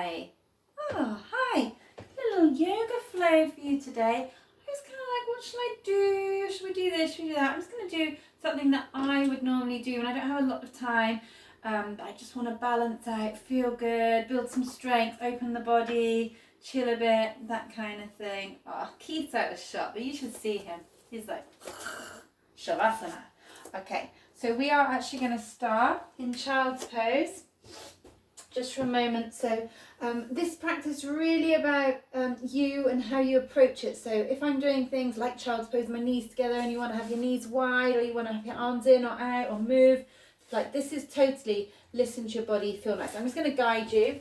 Hi. Oh, hi. A little yoga flow for you today. I was kind of like, what should I do? Should we do this? Should we do that? I'm just going to do something that I would normally do when I don't have a lot of time. But I just want to balance out, feel good, build some strength, open the body, chill a bit, that kind of thing. Oh, Keith's out of shot, but you should see him. He's like, Shavasana. Okay, so we are actually going to start in child's pose. Just for a moment. So this practice is really about you and how you approach it. So if I'm doing things like child's pose, my knees together, and you want to have your knees wide, or you want to have your arms in or out or move, like this is totally listen to your body, feel nice. I'm just going to guide you,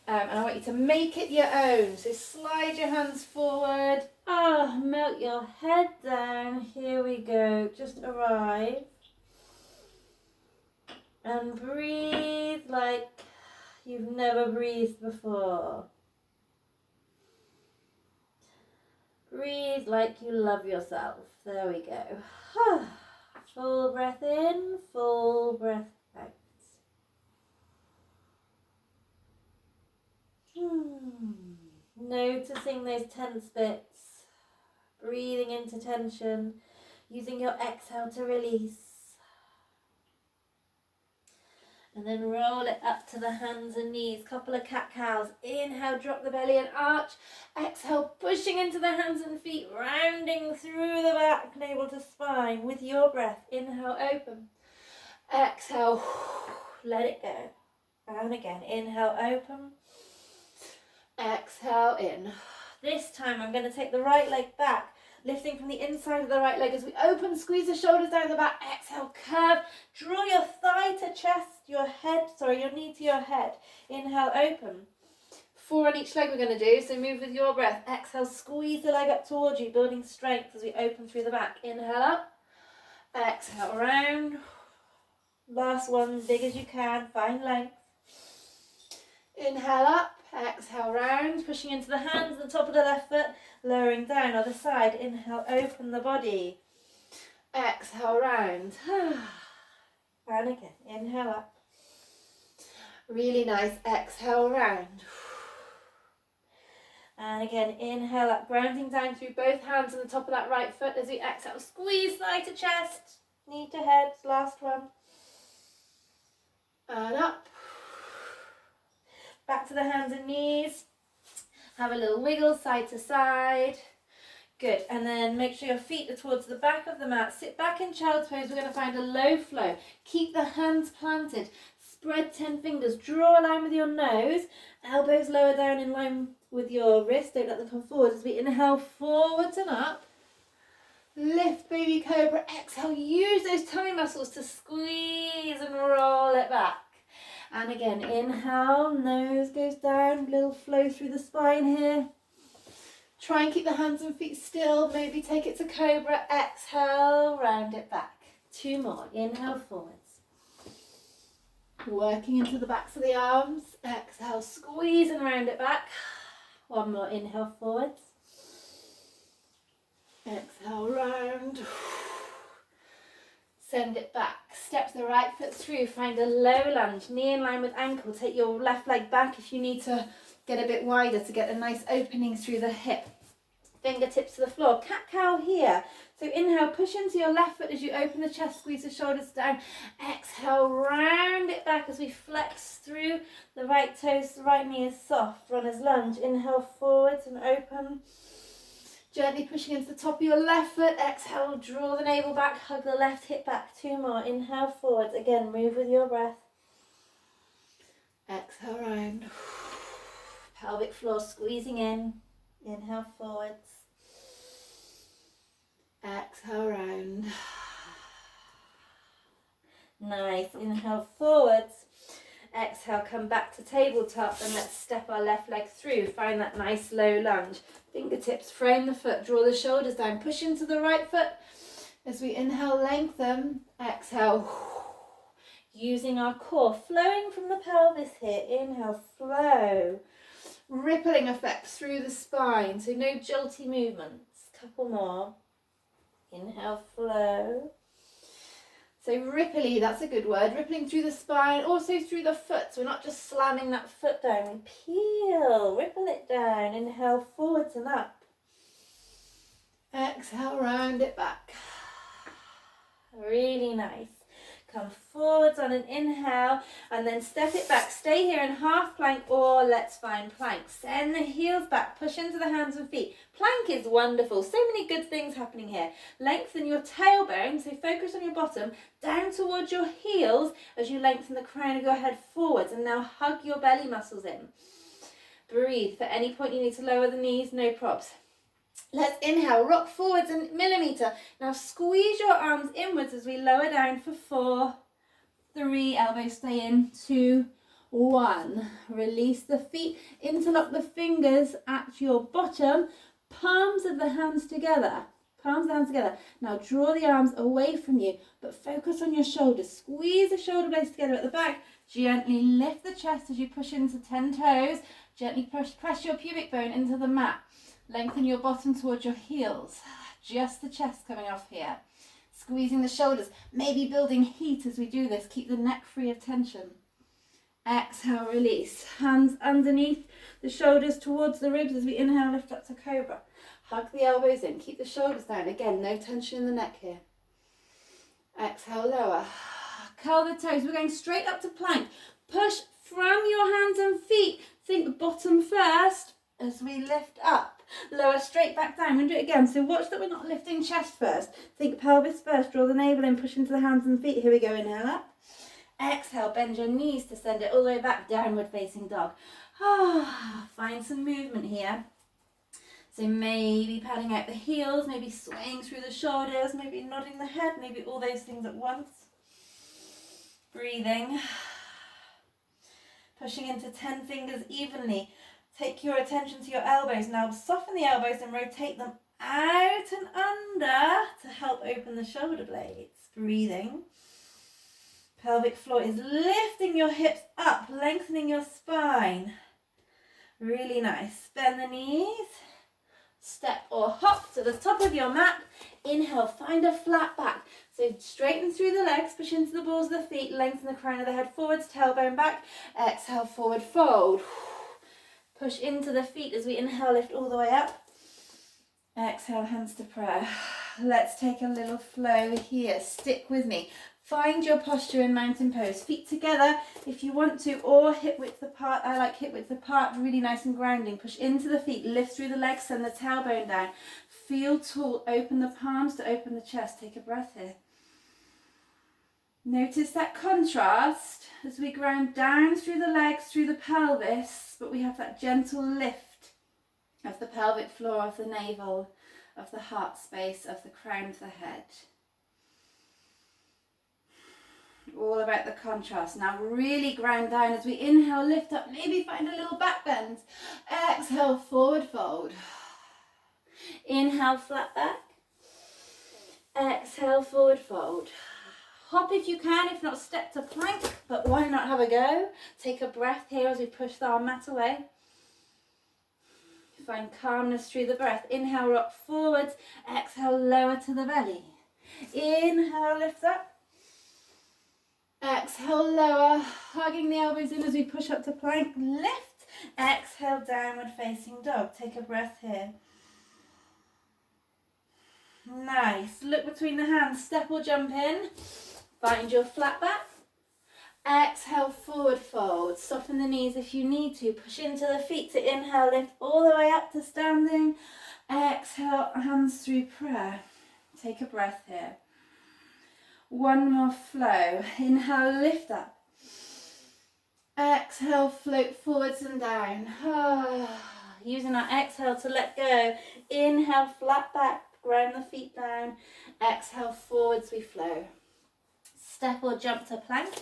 and I want you to make it your own. So slide your hands forward. Melt your head down. Here we go. Just arrive and breathe like you've never breathed before. Breathe like you love yourself. There we go. Full breath in, full breath out. Noticing those tense bits. Breathing into tension. Using your exhale to release. And then roll it up to the hands and knees. Couple of cat-cows. Inhale, drop the belly and arch. Exhale, pushing into the hands and feet, rounding through the back, navel to spine with your breath. Inhale, open. Exhale, let it go. And again, inhale, open. Exhale, in. This time I'm going to take the right leg back. Lifting from the inside of the right leg as we open, squeeze the shoulders down the back. Exhale, curve. Draw your thigh to chest, your knee to your head. Inhale, open. 4 on each leg we're going to do, so move with your breath. Exhale, squeeze the leg up towards you, building strength as we open through the back. Inhale up. Exhale, round. Last one, big as you can, find length. Inhale up. Exhale, round, pushing into the hands, the top of the left foot, lowering down, other side. Inhale, open the body. Exhale, round. And again, inhale up. Really nice. Exhale, round. And again, inhale up, grounding down through both hands on the top of that right foot as we exhale. Squeeze thigh to chest, knee to head, last one. And up. Back to the hands and knees. Have a little wiggle side to side. Good. And then make sure your feet are towards the back of the mat. Sit back in child's pose. We're going to find a low flow. Keep the hands planted. Spread 10 fingers. Draw a line with your nose. Elbows lower down in line with your wrist. Don't let them come forward as we inhale forwards and up. Lift baby cobra. Exhale. Use those tummy muscles to squeeze and roll it back. And again, inhale, nose goes down, little flow through the spine here. Try and keep the hands and feet still, maybe take it to cobra. Exhale, round it back. 2 more, inhale forwards. Working into the backs of the arms. Exhale, squeeze and round it back. 1 more, inhale forwards. Exhale, round. Send it back. Step the right foot through. Find a low lunge. Knee in line with ankle. Take your left leg back if you need to get a bit wider to get a nice opening through the hip. Fingertips to the floor. Cat-cow here. So inhale, push into your left foot as you open the chest, squeeze the shoulders down. Exhale, round it back as we flex through the right toes. The right knee is soft. Runner's lunge. Inhale forwards and open. Gently pushing into the top of your left foot. Exhale, draw the navel back, hug the left hip back. 2 more. Inhale forwards. Again, move with your breath. Exhale, round. Pelvic floor squeezing in. Inhale forwards. Exhale, round. Nice. Inhale forwards. Exhale, come back to tabletop and let's step our left leg through. Find that nice low lunge. Fingertips frame the foot, draw the shoulders down, push into the right foot. As we inhale, lengthen. Exhale, using our core, flowing from the pelvis here. Inhale, flow. Rippling effect through the spine, so no jolty movements. Couple more. Inhale, flow. So ripply, that's a good word. Rippling through the spine, also through the foot. So we're not just slamming that foot down. We peel, ripple it down. Inhale, forwards and up. Exhale, round it back. Really nice. Come forwards on an inhale and then step it back. Stay here in half plank or let's find plank. Send the heels back, push into the hands and feet. Plank is wonderful. So many good things happening here. Lengthen your tailbone, so focus on your bottom, down towards your heels as you lengthen the crown of your head forwards. And now hug your belly muscles in. Breathe. For any point you need to lower the knees, no props. Let's inhale, rock forwards a millimetre. Now squeeze your arms inwards as we lower down for 4, 3, elbows stay in, 2, 1. Release the feet, interlock the fingers at your bottom, palms of the hands together. Palms of the hands together. Now draw the arms away from you, but focus on your shoulders. Squeeze the shoulder blades together at the back. Gently lift the chest as you push into 10 toes. Gently press your pubic bone into the mat. Lengthen your bottom towards your heels. Just the chest coming off here. Squeezing the shoulders. Maybe building heat as we do this. Keep the neck free of tension. Exhale, release. Hands underneath the shoulders towards the ribs as we inhale, lift up to Cobra. Hug the elbows in. Keep the shoulders down. Again, no tension in the neck here. Exhale, lower. Curl the toes. We're going straight up to plank. Push from your hands and feet. Think bottom first as we lift up. Lower straight back down. We'll do it again. So watch that we're not lifting chest first. Think pelvis first. Draw the navel in. Push into the hands and feet. Here we go. Inhale up. Exhale. Bend your knees to send it all the way back. Downward facing dog. Find some movement here. So maybe padding out the heels. Maybe swaying through the shoulders. Maybe nodding the head. Maybe all those things at once. Breathing. Pushing into 10 fingers evenly. Take your attention to your elbows. Now soften the elbows and rotate them out and under to help open the shoulder blades. Breathing. Pelvic floor is lifting your hips up, lengthening your spine. Really nice. Bend the knees. Step or hop to the top of your mat. Inhale, find a flat back. So straighten through the legs, push into the balls of the feet, lengthen the crown of the head forwards, tailbone back. Exhale, forward fold. Push into the feet as we inhale, lift all the way up. Exhale, hands to prayer. Let's take a little flow here. Stick with me. Find your posture in mountain pose. Feet together if you want to, or hip width apart. I like hip width apart, really nice and grounding. Push into the feet, lift through the legs, send the tailbone down. Feel tall, open the palms to open the chest. Take a breath here. Notice that contrast as we ground down through the legs, through the pelvis, but we have that gentle lift of the pelvic floor, of the navel, of the heart space, of the crown of the head. All about the contrast. Now really ground down as we inhale, lift up, maybe find a little back bend. Exhale, forward fold. Inhale, flat back. Exhale, forward fold. Hop if you can, if not step to plank, but why not have a go? Take a breath here as we push our mat away. Find calmness through the breath. Inhale, rock forwards. Exhale, lower to the belly. Inhale, lift up. Exhale, lower. Hugging the elbows in as we push up to plank. Lift. Exhale, downward facing dog. Take a breath here. Nice. Look between the hands. Step or jump in. Find your flat back. Exhale, forward fold. Soften the knees if you need to. Push into the feet to inhale, lift all the way up to standing. Exhale, hands through prayer. Take a breath here. One more flow. Inhale, lift up. Exhale, float forwards and down. Using our exhale to let go. Inhale, flat back. Ground the feet down. Exhale, forwards we flow. Step or jump to plank.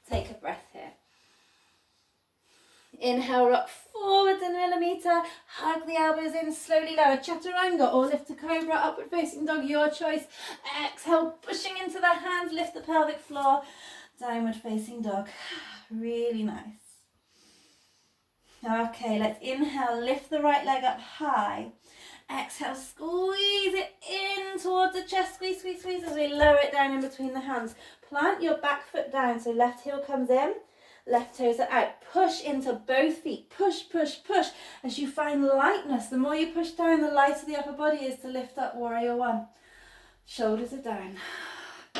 Take a breath here. Inhale, rock forwards a millimetre. Hug the elbows in, slowly lower. Chaturanga or lift to Cobra, upward facing dog, your choice. Exhale, pushing into the hands, lift the pelvic floor. Downward facing dog. Really nice. Okay, let's inhale, lift the right leg up high. Exhale, squeeze it in towards the chest. Squeeze, squeeze, squeeze as we lower it down in between the hands. Plant your back foot down, so left heel comes in, left toes are out. Push into both feet. Push, push, push. As you find lightness, the more you push down, the lighter the upper body is to lift up Warrior One. Shoulders are down.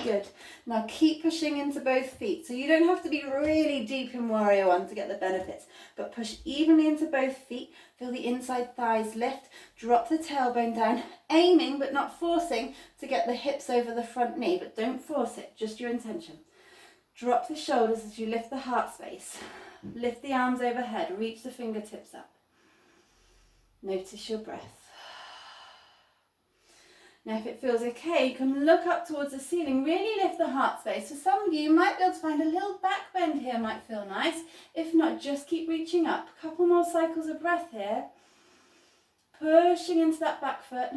Good. Now keep pushing into both feet. So you don't have to be really deep in Warrior One to get the benefits, but push evenly into both feet. Feel the inside thighs lift. Drop the tailbone down, aiming but not forcing to get the hips over the front knee, but don't force it, just your intention. Drop the shoulders as you lift the heart space. Lift the arms overhead, reach the fingertips up. Notice your breath. Now if it feels okay, you can look up towards the ceiling, really lift the heart space. For some of you, you might be able to find a little back bend here, might feel nice. If not, just keep reaching up. A couple more cycles of breath here. Pushing into that back foot.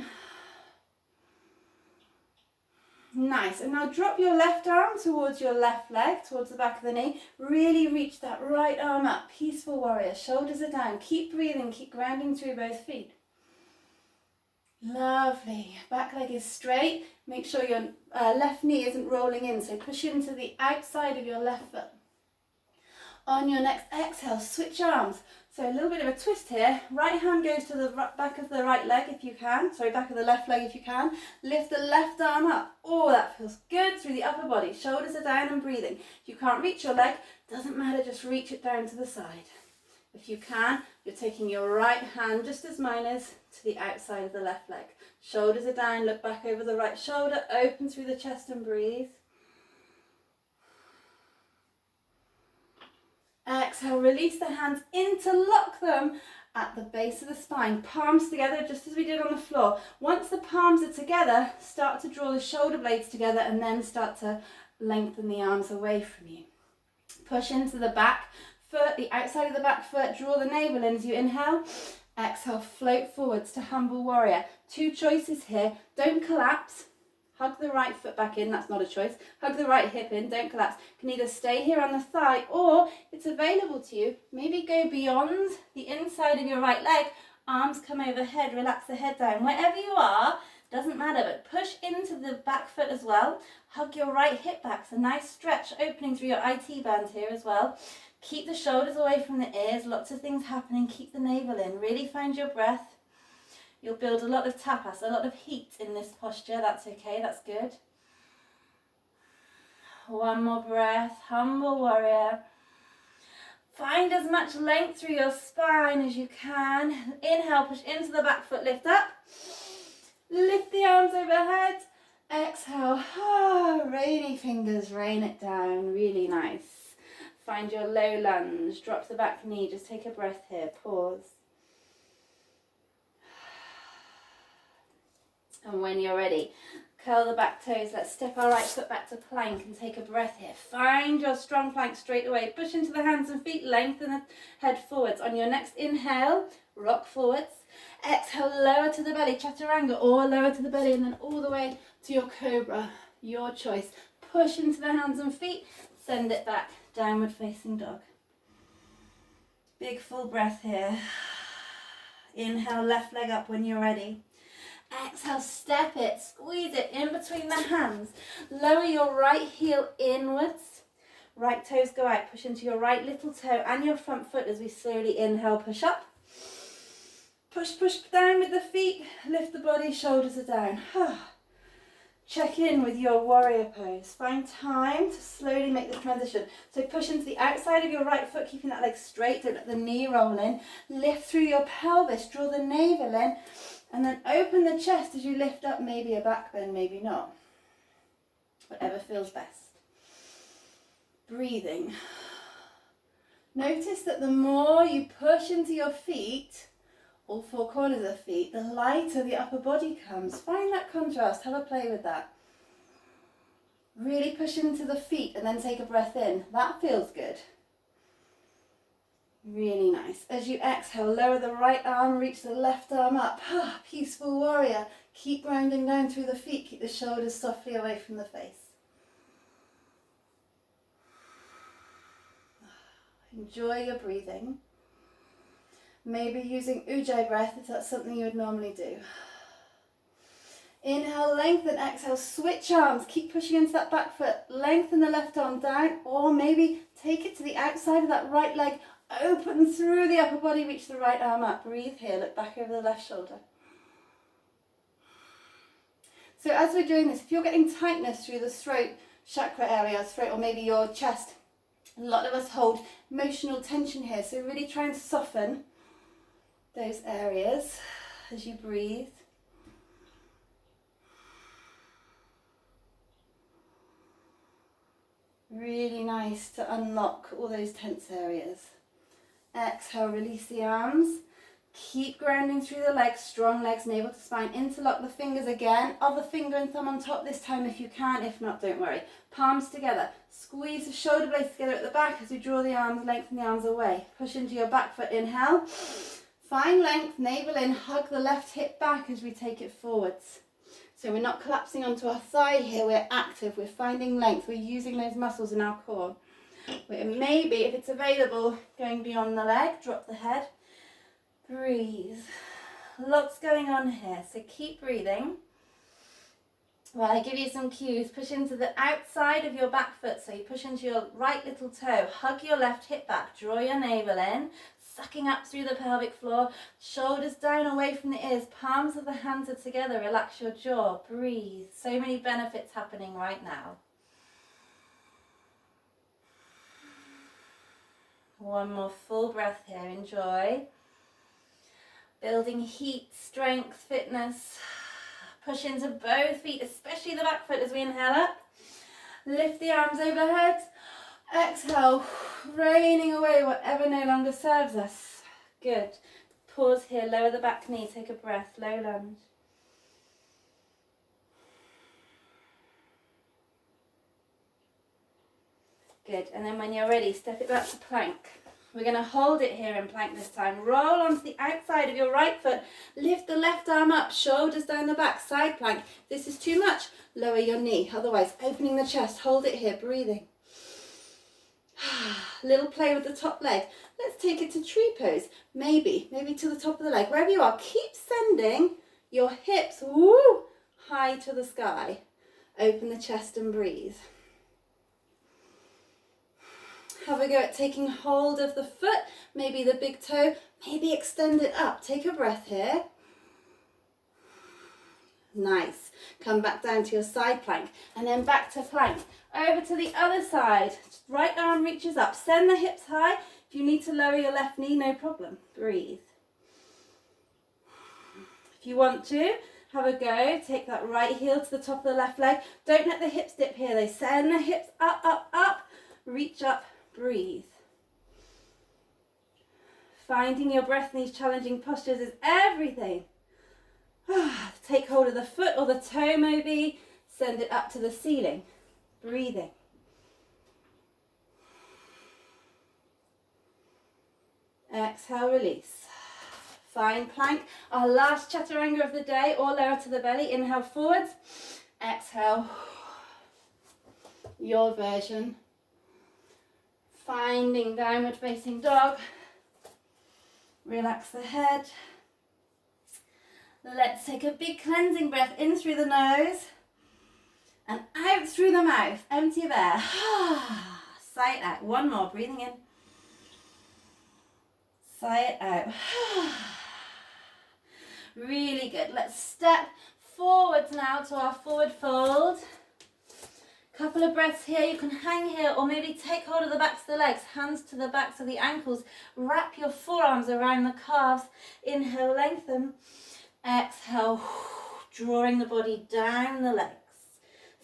Nice, and now drop your left arm towards your left leg, towards the back of the knee. Really reach that right arm up. Peaceful warrior, shoulders are down. Keep breathing, keep grounding through both feet. Lovely. Back leg is straight. Make sure your left knee isn't rolling in, so push into the outside of your left foot. On your next exhale, switch arms. So a little bit of a twist here. Right hand goes to the back of the right leg if you can. Sorry, back of the left leg if you can. Lift the left arm up. Oh, that feels good through the upper body. Shoulders are down and breathing. If you can't reach your leg, doesn't matter, just reach it down to the side. If you can, you're taking your right hand, just as mine is, to the outside of the left leg. Shoulders are down, look back over the right shoulder, open through the chest and breathe. Exhale, release the hands, interlock them at the base of the spine. Palms together, just as we did on the floor. Once the palms are together, start to draw the shoulder blades together and then start to lengthen the arms away from you. Push into the back foot, the outside of the back foot, draw the navel in as you inhale. Exhale, float forwards to humble warrior. Two choices here. Don't collapse. Hug the right foot back in, that's not a choice. Hug the right hip in, don't collapse. You can either stay here on the thigh or it's available to you. Maybe go beyond the inside of your right leg. Arms come overhead, relax the head down. Wherever you are, doesn't matter, but push into the back foot as well. Hug your right hip back, so nice stretch opening through your IT band here as well. Keep the shoulders away from the ears, lots of things happening. Keep the navel in, really find your breath. You'll build a lot of tapas, a lot of heat in this posture. That's okay, that's good. One more breath, humble warrior. Find as much length through your spine as you can. Inhale, push into the back foot, lift up. Lift the arms overhead. Exhale, rainy fingers, rain it down, really nice. Find your low lunge, drop the back knee, just take a breath here, pause. And when you're ready, curl the back toes. Let's step our right foot back to plank and take a breath here. Find your strong plank straight away. Push into the hands and feet, lengthen the head forwards. On your next inhale, rock forwards. Exhale, lower to the belly, chaturanga, or lower to the belly and then all the way to your cobra. Your choice. Push into the hands and feet, send it back, downward facing dog. Big full breath here. Inhale, left leg up when you're ready. Exhale, step it, squeeze it in between the hands. Lower your right heel inwards. Right toes go out. Push into your right little toe and your front foot as we slowly inhale, push up. Push, push down with the feet. Lift the body, shoulders are down. Check in with your warrior pose. Find time to slowly make the transition. So push into the outside of your right foot, keeping that leg straight. Don't let the knee roll in. Lift through your pelvis, draw the navel in. And then open the chest as you lift up, maybe a back bend, maybe not. Whatever feels best. Breathing. Notice that the more you push into your feet, all four corners of the feet, the lighter the upper body comes. Find that contrast, have a play with that. Really push into the feet and then take a breath in. That feels good. Really nice. As you exhale, lower the right arm, reach the left arm up. Peaceful warrior. Keep rounding down through the feet. Keep the shoulders softly away from the face. Enjoy your breathing. Maybe using Ujjayi breath if that's something you would normally do. Inhale, lengthen, exhale, switch arms. Keep pushing into that back foot. Lengthen the left arm down, or maybe take it to the outside of that right leg. Open through the upper body, reach the right arm up. Breathe here, look back over the left shoulder. So as we're doing this, if you're getting tightness through the throat chakra area, throat, or maybe your chest, a lot of us hold emotional tension here. So really try and soften those areas as you breathe. Really nice to unlock all those tense areas. Exhale, release the arms. Keep grounding through the legs, strong legs, navel to spine. Interlock the fingers again. Other finger and thumb on top this time if you can. If not, don't worry. Palms together. Squeeze the shoulder blades together at the back as we draw the arms, lengthen the arms away. Push into your back foot, inhale. Find length, navel in, hug the left hip back as we take it forwards. So we're not collapsing onto our thigh here, we're active, we're finding length, we're using those muscles in our core. Maybe, if it's available, going beyond the leg, drop the head, breathe. Lots going on here, so keep breathing. While I give you some cues, push into the outside of your back foot, so you push into your right little toe, hug your left hip back, draw your navel in, sucking up through the pelvic floor, shoulders down away from the ears, palms of the hands are together, relax your jaw, breathe. So many benefits happening right now. One more full breath here, enjoy. Building heat, strength, fitness. Push into both feet, especially the back foot as we inhale up. Lift the arms overhead. Exhale, raining away whatever no longer serves us. Good. Pause here, lower the back knee, take a breath, low lunge. Good, and then when you're ready, step it back to plank. We're going to hold it here in plank this time. Roll onto the outside of your right foot. Lift the left arm up, shoulders down the back, side plank. If this is too much, lower your knee. Otherwise, opening the chest, hold it here, breathing. Little play with the top leg. Let's take it to tree pose. Maybe to the top of the leg. Wherever you are, keep sending your hips high to the sky. Open the chest and breathe. Have a go at taking hold of the foot, maybe the big toe, maybe extend it up. Take a breath here. Nice. Come back down to your side plank and then back to plank. Over to the other side. Right arm reaches up. Send the hips high. If you need to lower your left knee, no problem. Breathe. If you want to, have a go. Take that right heel to the top of the left leg. Don't let the hips dip here. They send the hips up, up, up. Reach up. Breathe. Finding your breath in these challenging postures is everything. Take hold of the foot or the toe maybe. Send it up to the ceiling. Breathing. Exhale, release. Find plank. Our last chaturanga of the day, or lower to the belly. Inhale forwards. Exhale. Your version. Finding downward facing dog. Relax the head. Let's take a big cleansing breath in through the nose and out through the mouth. Empty of air. Sigh it out. One more. Breathing in. Sigh it out. Really good. Let's step forwards now to our forward fold. Couple of breaths here. You can hang here or maybe take hold of the backs of the legs, hands to the backs of the ankles. Wrap your forearms around the calves. Inhale, lengthen. Exhale, drawing the body down the legs.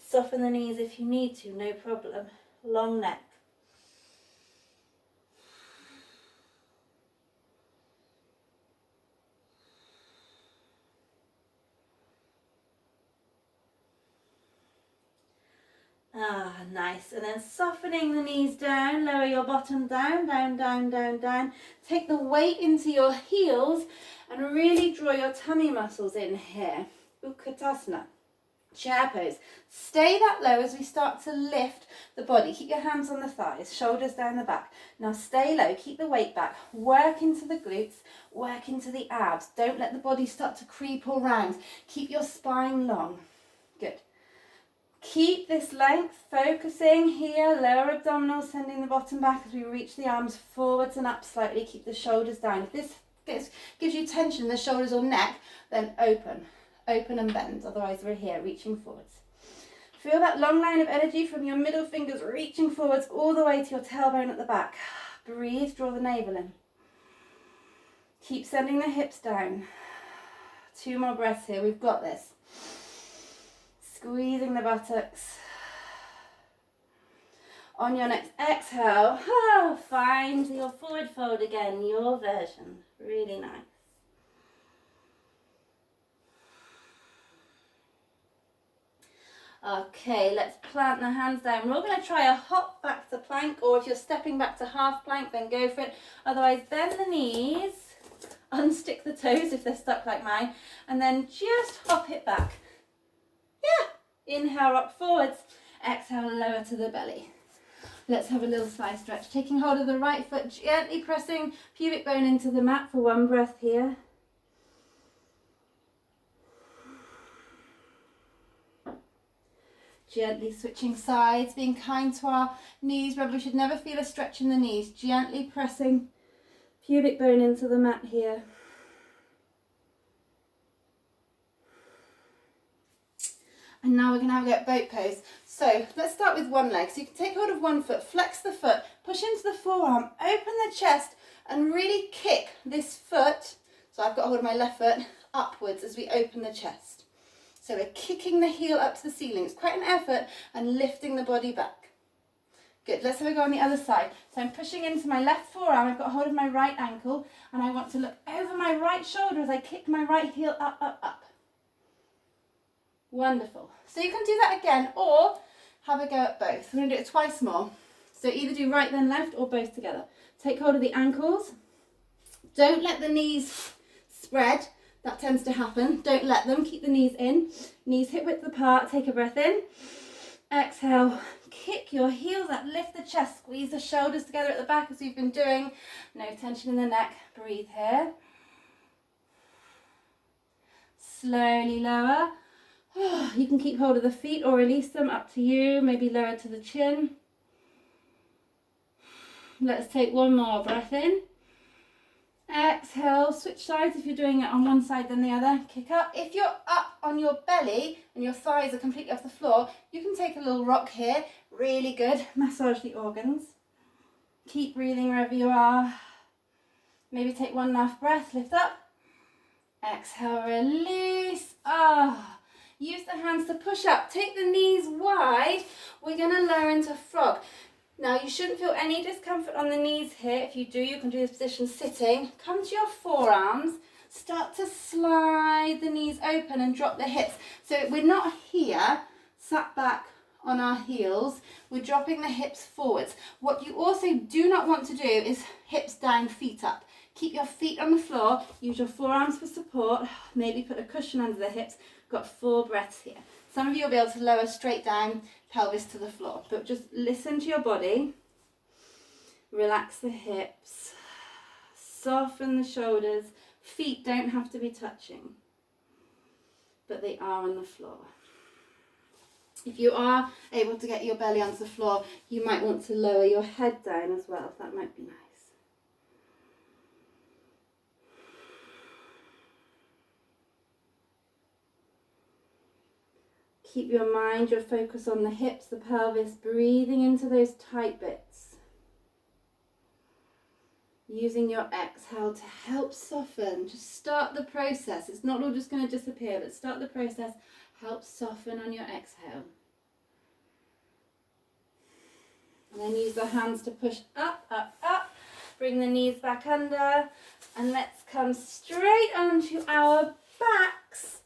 Soften the knees if you need to, no problem. Long neck. Nice. And then softening the knees down, lower your bottom down, down, down, down, down. Take the weight into your heels and really draw your tummy muscles in here. Utkatasana. Chair pose. Stay that low as we start to lift the body. Keep your hands on the thighs, shoulders down the back. Now stay low, keep the weight back. Work into the glutes, work into the abs. Don't let the body start to creep all round. Keep your spine long. Good. Keep this length, focusing here, lower abdominals, sending the bottom back as we reach the arms forwards and up slightly. Keep the shoulders down. If this gives you tension in the shoulders or neck, then open and bend. Otherwise we're here, reaching forwards. Feel that long line of energy from your middle fingers reaching forwards all the way to your tailbone at the back. Breathe, draw the navel in. Keep sending the hips down. 2 more breaths here, we've got this. Squeezing the buttocks. On your next exhale, find your forward fold again, your version. Really nice. Okay, let's plant the hands down. We're all going to try a hop back to plank, or if you're stepping back to half plank, then go for it. Otherwise, bend the knees, unstick the toes if they're stuck like mine, and then just hop it back. Yeah, inhale, rock forwards. Exhale, lower to the belly. Let's have a little side stretch. Taking hold of the right foot, gently pressing pubic bone into the mat for 1 breath here. Gently switching sides, being kind to our knees. Remember, we should never feel a stretch in the knees. Gently pressing pubic bone into the mat here. And now we're going to have a go at boat pose. So let's start with one leg. So you can take hold of one foot, flex the foot, push into the forearm, open the chest, and really kick this foot. So I've got hold of my left foot upwards as we open the chest. So we're kicking the heel up to the ceiling. It's quite an effort, and lifting the body back. Good, let's have a go on the other side. So I'm pushing into my left forearm. I've got hold of my right ankle, and I want to look over my right shoulder as I kick my right heel up, up, up. Wonderful. So you can do that again, or have a go at both. We're going to do it twice more. So either do right then left, or both together. Take hold of the ankles. Don't let the knees spread. That tends to happen. Don't let them. Keep the knees in. Knees hip width apart. Take a breath in. Exhale. Kick your heels up. Lift the chest. Squeeze the shoulders together at the back as we've been doing. No tension in the neck. Breathe here. Slowly lower. You can keep hold of the feet or release them. Up to you. Maybe lower to the chin. Let's take 1 more breath in. Exhale, switch sides if you're doing it on one side then the other. Kick up. If you're up on your belly and your thighs are completely off the floor, you can take a little rock here. Really good. Massage the organs. Keep breathing wherever you are. Maybe take 1 last breath. Lift up. Exhale, release. Use the hands to push up. Take the knees wide. We're going to lower into frog. Now, you shouldn't feel any discomfort on the knees here. If you do, you can do this position sitting. Come to your forearms. Start to slide the knees open and drop the hips. So we're not here, sat back on our heels. We're dropping the hips forwards. What you also do not want to do is hips down, feet up. Keep your feet on the floor. Use your forearms for support. Maybe put a cushion under the hips. Got 4 breaths here. Some of you will be able to lower straight down, pelvis to the floor, but just listen to your body. Relax the hips, soften the shoulders. Feet don't have to be touching, but they are on the floor. If you are able to get your belly onto the floor, you might want to lower your head down as well. That might be nice. Keep your mind, your focus on the hips, the pelvis, breathing into those tight bits. Using your exhale to help soften. Just start the process. It's not all just going to disappear, but start the process. Help soften on your exhale. And then use the hands to push up, up, up. Bring the knees back under. And let's come straight onto our backs.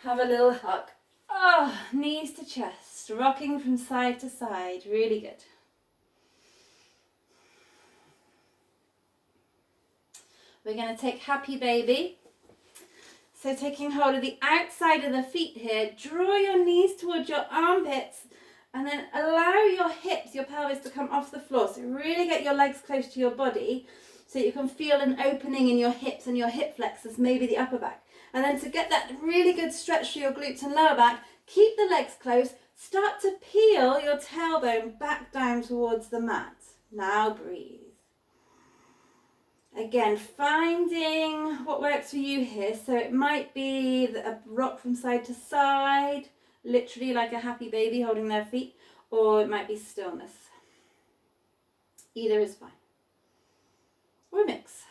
Have a little hug. Knees to chest, rocking from side to side, really good. We're going to take happy baby. So taking hold of the outside of the feet here, draw your knees towards your armpits and then allow your hips, your pelvis to come off the floor. So really get your legs close to your body so you can feel an opening in your hips and your hip flexors, maybe the upper back. And then to get that really good stretch through your glutes and lower back, keep the legs close, start to peel your tailbone back down towards the mat. Now breathe. Again, finding what works for you here. So it might be a rock from side to side, literally like a happy baby holding their feet, or it might be stillness. Either is fine. Or a mix.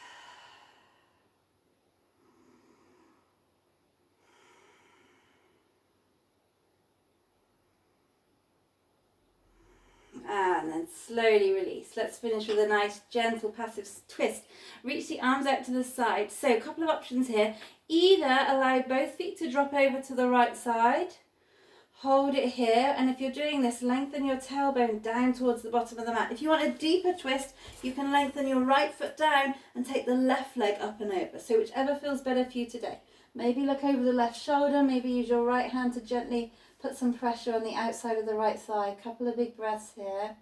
And then slowly release. Let's finish with a nice gentle passive twist. Reach the arms out to the side. So a couple of options here. Either allow both feet to drop over to the right side. Hold it here. And if you're doing this, lengthen your tailbone down towards the bottom of the mat. If you want a deeper twist, you can lengthen your right foot down and take the left leg up and over. So whichever feels better for you today. Maybe look over the left shoulder. Maybe use your right hand to gently put some pressure on the outside of the right thigh. Couple of big breaths here.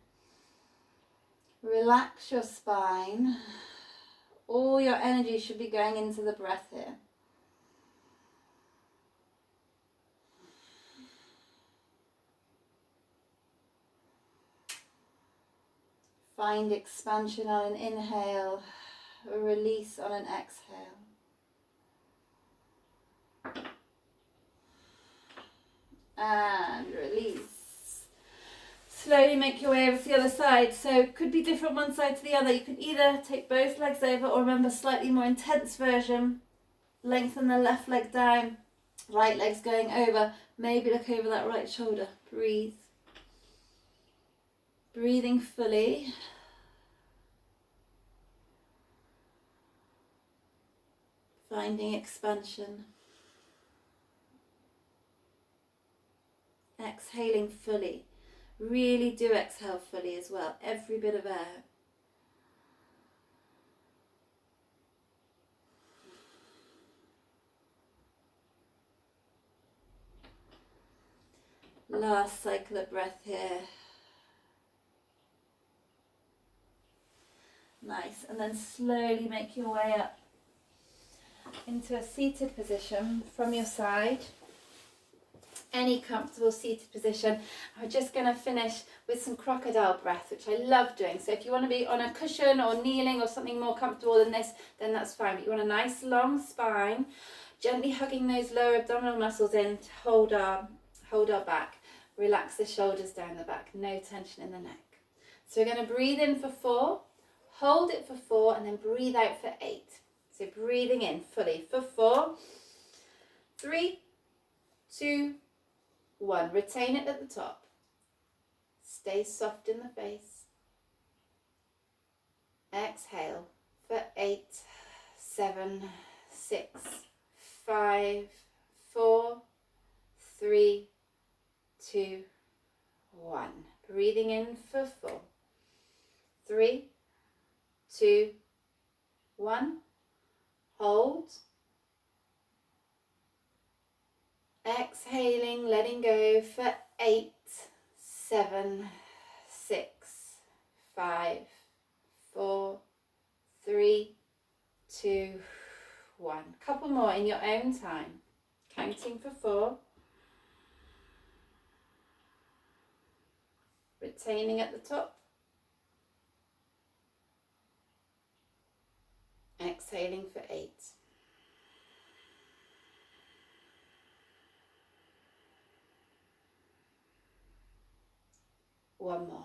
Relax your spine. All your energy should be going into the breath here. Find expansion on an inhale, a release on an exhale. And release. Slowly make your way over to the other side. So it could be different one side to the other. You can either take both legs over or remember slightly more intense version. Lengthen the left leg down, right leg's going over. Maybe look over that right shoulder. Breathe. Breathing fully. Finding expansion. Exhaling fully. Really do exhale fully as well. Every bit of air. Last cycle of breath here. Nice. And then slowly make your way up into a seated position from your side. Any comfortable seated position. I'm just going to finish with some crocodile breath, which I love doing. So if you want to be on a cushion or kneeling or something more comfortable than this, then that's fine. But you want a nice long spine, gently hugging those lower abdominal muscles in to hold our back. Relax the shoulders down the back, no tension in the neck. So we're going to breathe in for 4, hold it for 4, and then breathe out for 8. So breathing in fully for 4, 3, 2, 1. Retain it at the top. Stay soft in the face. Exhale for 8, 7, 6, 5, 4, 3, 2, 1. Breathing in for 4, 3, 2, 1. Hold. Exhaling, letting go for 8, 7, 6, 5, 4, 3, 2, 1. Couple more in your own time. Counting for 4. Retaining at the top. Exhaling for 8. One more.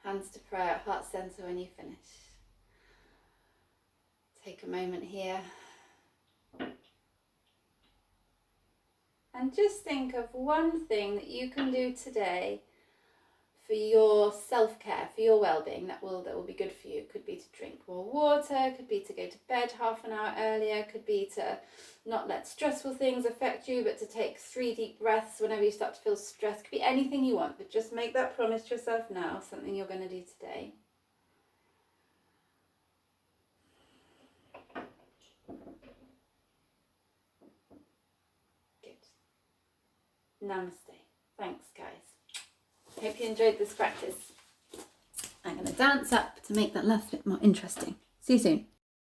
Hands to prayer, heart center when you finish. Take a moment here. And just think of one thing that you can do today for your self-care, for your well-being, that will be good for you. Could be to drink more water, could be to go to bed half an hour earlier, could be to not let stressful things affect you, but to take 3 deep breaths whenever you start to feel stressed. Could be anything you want, but just make that promise to yourself now, something you're going to do today. Good. Namaste. Thanks, guys. Hope you enjoyed this practice. I'm going to dance up to make that last bit more interesting. See you soon.